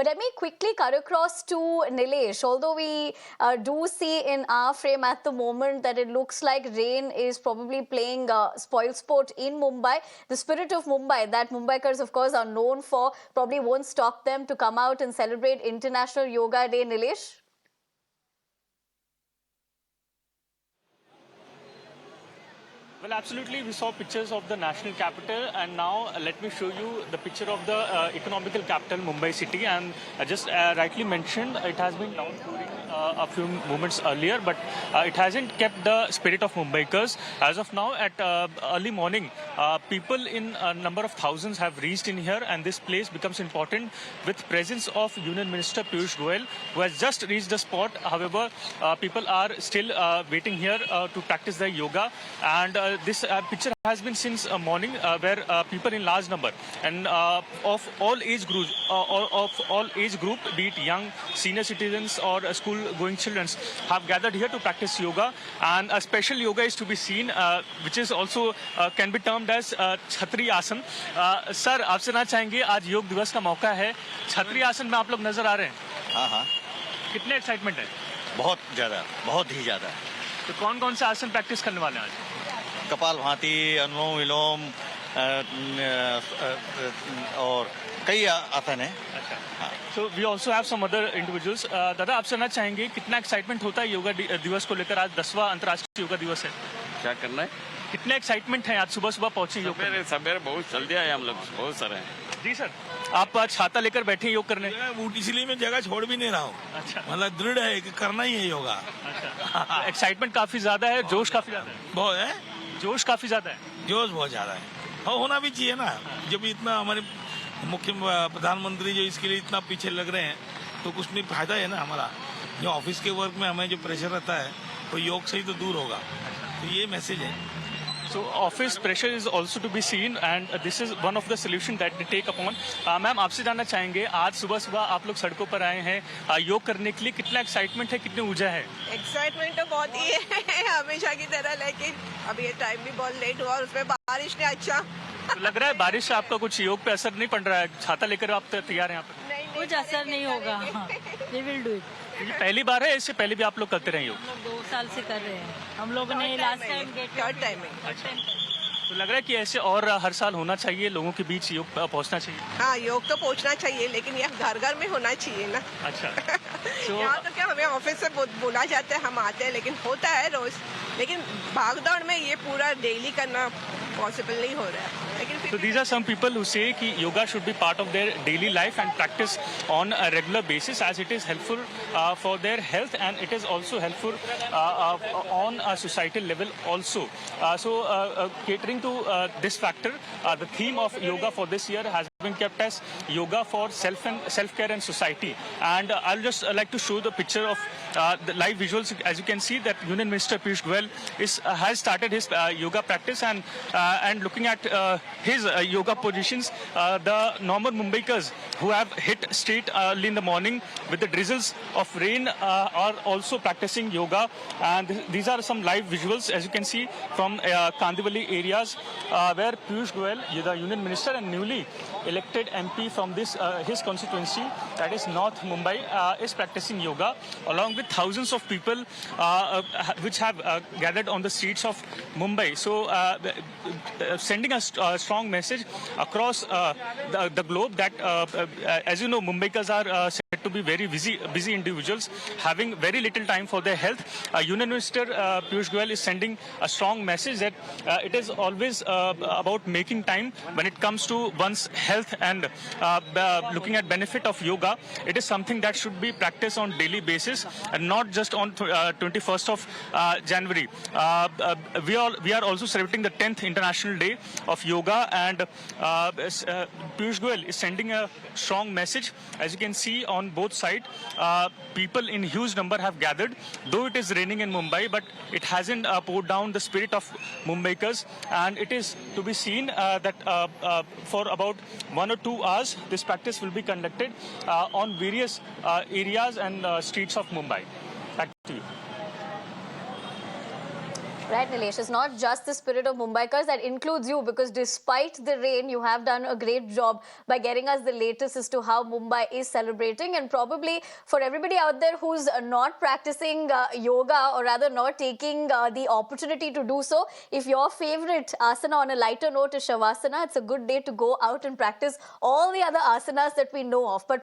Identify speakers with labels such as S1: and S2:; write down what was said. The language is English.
S1: But let me quickly cut across to Nilesh. Although we do see in our frame at the moment that it looks like rain is probably playing spoil sport in Mumbai. The spirit of Mumbai that Mumbaikars, of course, are known for probably won't stop them to come out and celebrate International Yoga Day. Nilesh?
S2: Well, absolutely. We saw pictures of the national capital, and now let me show you the picture of the economical capital, Mumbai city. And just rightly mentioned, it has been downpouring a few moments earlier, but it hasn't kept the spirit of Mumbaikars. As of now, at early morning, people in a number of thousands have reached in here, and this place becomes important with presence of Union Minister Piyush Goyal, who has just reached the spot. However, people are still waiting here to practice their yoga, and this picture has been since morning, where people in large number and of all age group, be it young, senior citizens or school-going children, have gathered here to practice yoga. And a special yoga is to be seen, which is also can be termed as छतरी आसन. Sir, आपसे ना चाहेंगे, आज योग दिवस का मौका है, छतरी आसन में आप लोग नजर आ रहे हैं.
S3: हाँ.
S2: कितने एक्साइटमेंट है?
S3: बहुत ज़्यादा, बहुत ही ज़्यादा.
S2: तो कौन-कौन से आसन प्रैक्टिस करने वाले हैं आज?
S3: कपालभाति, अनुलोम विलोम और कई आसन हैं.
S2: अच्छा. So we also have some other individuals. दादा, आपसे ना चाहेंगे, कितना एक्साइटमेंट होता है योगा दिवस को लेकर? आज 10वां अंतर्राष्ट्रीय योगा दिवस है.
S4: क्या करना है?
S2: कितने एक्साइटमेंट हैं? आज सुबह पहुंचे योग करने?
S4: सवेरे बहुत जल्दी आए हम लोग, बहुत सारे हैं.
S2: जी सर, आप छाता लेकर बैठे योग करने?
S5: इसलिए मैं जगह छोड़ भी नहीं रहा हूँ.
S2: अच्छा.
S5: मतलब दृढ़ है कि करना ही है योगा.
S2: अच्छा. एक्साइटमेंट काफी ज्यादा है, जोश काफी ज्यादा है.
S5: बहुत है,
S2: जोश काफी ज्यादा है.
S5: जोश बहुत ज्यादा है. हाँ, होना भी चाहिए ना. जब इतना हमारे मुख्य प्रधानमंत्री जो इसके लिए इतना पीछे लग रहे हैं, तो कुछ नहीं फायदा है ना हमारा. जो ऑफिस के वर्क में हमें जो प्रेशर रहता है, तो योग से ही तो दूर होगा. तो ये मैसेज है.
S2: So office pressure is also to be seen, and this is one of the solution that they take upon. Ma'am, आपसे जानना चाहेंगे, आज सुबह आप लोग सड़कों पर आए हैं योग करने के लिए. कितना एक्साइटमेंट है, कितनी ऊर्जा है?
S6: एक्साइटमेंट तो बहुत ही है हमेशा की तरह, लेकिन अभी ये टाइम भी बहुत लेट हुआ और उसमें बारिश ने अच्छा.
S2: तो लग रहा है बारिश से आपका कुछ योग पे असर नहीं पड़ रहा है? छाता लेकर आप तैयार हैं यहाँ पर?
S6: कुछ असर नहीं होगा. We will do it.
S2: ये पहली बार है, इससे पहले भी आप लोग करते रहे योग?
S6: 2 साल से कर रहे हैं हम लोगों ने. लास्ट टाइम थर्ड टाइम है.
S2: अच्छा. तो लग रहा है कि ऐसे और हर साल होना चाहिए, लोगों के बीच योग पहुंचना चाहिए.
S6: हाँ, योग तो पहुंचना चाहिए, लेकिन यह घर घर में होना चाहिए ना.
S2: अच्छा.
S6: यहाँ तो क्या, हमें ऑफिस से बोला जाता है, हम आते हैं, लेकिन होता है रोज. लेकिन भागदौड़ में ये पूरा डेली करना पॉसिबल नहीं हो रहा है.
S2: So these are some people who say कि yoga should be part of their daily life and practice on a regular basis, as it is helpful for their health, and it is also helpful on a societal level also. So catering to this factor, the theme of yoga for this year has been kept as yoga for self-care and society. And I'll just like to show the picture of the live visuals. As you can see, that Union Minister Piyush Goyal has started his yoga practice, and looking at his yoga positions, the normal Mumbaikars who have hit straight early in the morning with the drizzles of rain are also practicing yoga. And these are some live visuals, as you can see, from Kandivali areas, where Piyush Goyal, the Union Minister and newly elected MP from this his constituency, that is North Mumbai, is practicing yoga along with thousands of people which have gathered on the streets of Mumbai. So sending a strong message across the globe that, as you know, Mumbaikars are said to be very busy individuals having very little time for their health. Union Minister Piyush Goyal is sending a strong message that it is always about making time when it comes to one's health, and looking at benefit of yoga. It is something that should be practiced on daily basis and not just on 21st of January. We are also celebrating the 10th International Day of Yoga, and Piyush Goyal is sending a strong message. As you can see on both sides, people in huge number have gathered. Though it is raining in Mumbai, but it hasn't poured down the spirit of Mumbaikars, and it is to be seen that for about 1 or 2 hours this practice will be conducted on various areas and streets of Mumbai. Back to you.
S1: Right, Nilesh, it's not just the spirit of Mumbaikars, that includes you, because despite the rain, you have done a great job by getting us the latest as to how Mumbai is celebrating. And probably for everybody out there who's not practicing yoga, or rather not taking the opportunity to do so, if your favorite asana on a lighter note is Shavasana, it's a good day to go out and practice all the other asanas that we know of. But